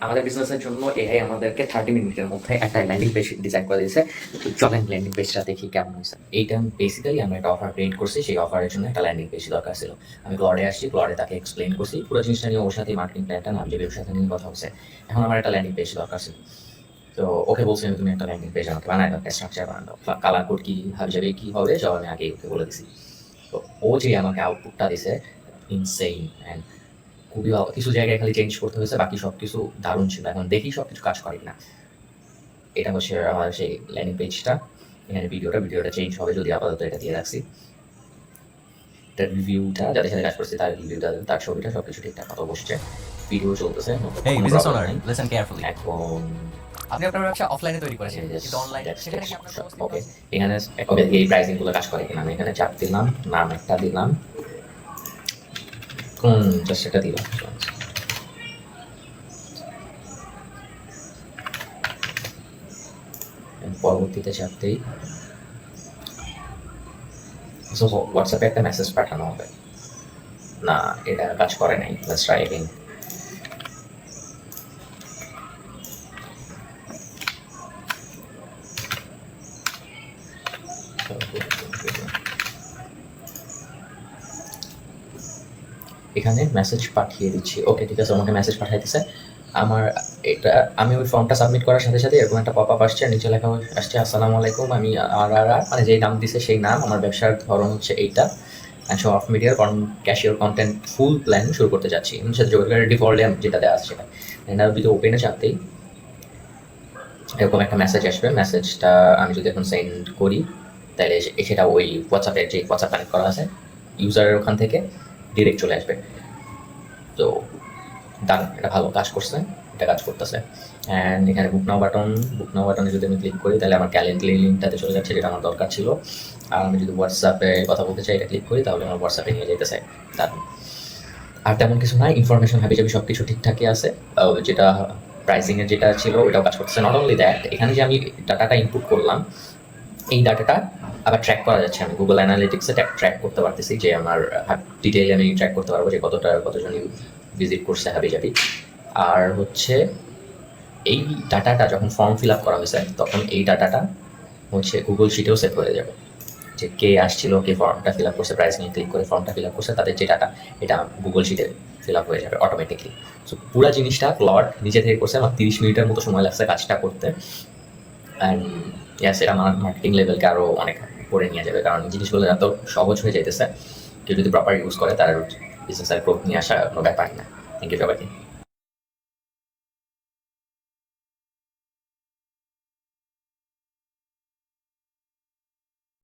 আমাদের বিজনেসের জন্য এআই আমাদেরকে 30 মিনিটের মধ্যে একটা ল্যান্ডিং পেজ ডিজাইন করে দিয়েছে। তো চলেন ল্যান্ডিং পেজটা দেখি কেমন হয়েছে। এইটা বেসিক্যালি আমরা একটা অফার ক্রিয়েট করছি, সেই অফারের জন্য একটা ল্যান্ডিং পেজ দরকার ছিল। আমি ক্লডে আসছি, ক্লডে তাকে এক্সপ্লেন করছি পুরো জিনিসটা নিয়ে, ওর সাথে মার্কেটিং প্ল্যানটা নাম দেবে, ওর সাথে নিয়ে কথা হচ্ছে। এখন আমার একটা ল্যান্ডিং পেজ দরকার ছিল। তো ওকে বলছি আমি, তুমি একটা ল্যান্ডিং পেজ আমাকে বানায় দাও, একটা স্ট্রাকচার বানায় দাও, কালার কোড কী যাবে কী হবে সব আমি আগেই ওকে বলে দিছি। তো ও যে আমাকে আউটপুটটা দিছে ইনসেইন অ্যান্ড খুবই ভালো। কিছু জায়গায় খালি চেঞ্জ করতে হয়েছে, বাকি সব কিছু দারুণ ছিল। এখন দেখি সব কিছু কাজ করে না। এটা হচ্ছে আমার সেই ল্যান্ডিং পেজটা। এখানে ভিডিওটা চেঞ্জ হবে, যদি আপাতত এটা দিয়ে রাখছি। তার রিভিউটা যাদের সাথে কাজ করছে তার রিভিউটা, তার ছবিটা সব কিছু ঠিকঠাক মতো বসছে, ভিডিও চলতেছে। Hey, business owner, listen carefully. এখন আপনি আপনার ব্যবসা অফলাইনে তৈরি করেছেন, কিন্তু অনলাইনে সেখানে কি আপনার সমস্ত ওকে, এখানে ওকে এই প্রাইসিং গুলো কাজ করে কিনা আমি এখানে চাপ দিলাম, নাম একটা দিলাম, জাস্ট এটা দিলাম। পরবর্তীতে চাপ দিই, হোয়াটসঅ্যাপে একটা মেসেজ পাঠানো হবে না, এটা কাজ করে নাই। Let's try again. এখানে মেসেজ পাঠিয়ে দিচ্ছি। ওকে ঠিক আছে, আমাকে মেসেজ পাঠিয়ে দিচ্ছে। আমার এটা আমি ওই ফর্মটা সাবমিট করার সাথে সাথে এরকম একটা পপ আপ আসছে, নিচে লেখা আসছে আসসালামু আলাইকুম, আমি আর মানে যেই নাম দিছে সেই নাম, আমার ব্যবসার ধরন হচ্ছে এইটা, শো অফ মিডিয়ার ক্যাশিয়ার কন্টেন্ট ফুল প্ল্যান শুরু করতে যাচ্ছি। এর সাথে যোগাযোগের ডিফল্টে যেটা দেওয়া আছে সেটা যদি ওপেনে চাপতেই এরকম একটা মেসেজ আসবে। মেসেজটা আমি যদি এখন সেন্ড করি তাহলে সেটা ওই হোয়াটসঅ্যাপের যে হোয়াটসঅ্যাপ কানেক্ট করা আছে ইউজারের ওখান থেকে ডিরেক্ট চলে আসবে। তো দাঁড়ান, এটা ভালো কাজ করছে, এটা কাজ করতেছে। অ্যান্ড এখানে বুক নাও বাটনে যদি আমি ক্লিক করি তাহলে আমার ক্যালেন্ডার লিঙ্কটাতে চলে যাচ্ছে, যেটা আমার দরকার ছিল। আর আমি যদি হোয়াটসঅ্যাপে কথা বলতে চাই এটা ক্লিক করি তাহলে আমার হোয়াটসঅ্যাপে নিয়ে যেতেছে। দাঁড়ান, আর তেমন কিছু নাই, ইনফরমেশন হাবিজাবি সব কিছু ঠিকঠাকই আছে। যেটা প্রাইসিংয়ের যেটা ছিল ওটাও কাজ করতেছে। নট অনলি দ্যাট, এখানে যে আমি ডাটাটা ইনপুট করলাম এই ডাটাটা আবার ট্র্যাক করা যাচ্ছে। আমি গুগল অ্যানালিটিক্সে ট্র্যাক করতে পারতেছি, যে আমার ডিটেইলে আমি ট্র্যাক করতে পারবো যে কতজন ভিজিট করছে হাবিজাবি। আর হচ্ছে এই ডাটাটা যখন ফর্ম ফিল আপ করা হয়েছে তখন এই ডাটাটা হচ্ছে গুগল শিটেও সেভ হয়ে যাবে, যে কে আসছিল, কে ফর্মটা ফিল আপ করছে, প্রাইস নিয়ে ক্লিক করে ফর্মটা ফিল আপ করছে, তাদের যে ডাটা এটা গুগল শিটে ফিল আপ হয়ে যাবে অটোমেটিকলি। সো পুরো জিনিসটা ক্লড নিজে থেকে করছে, আমার 30 মিনিটের মতো সময় লাগছে কাজটা করতে। অ্যান্ড ইয়াস, এটা আমার মার্কেটিং লেভেলকে আরও অনেক করে নিয়ে যাবে, কারণ জিনিসগুলো এত সহজ হয়ে যাইতেছে। কেউ যদি প্রপার ইউজ করে তার বিজনেসের গ্রোথ নিয়ে আসা কোনো ব্যাপার না। থ্যাংক ইউ সবাইকে।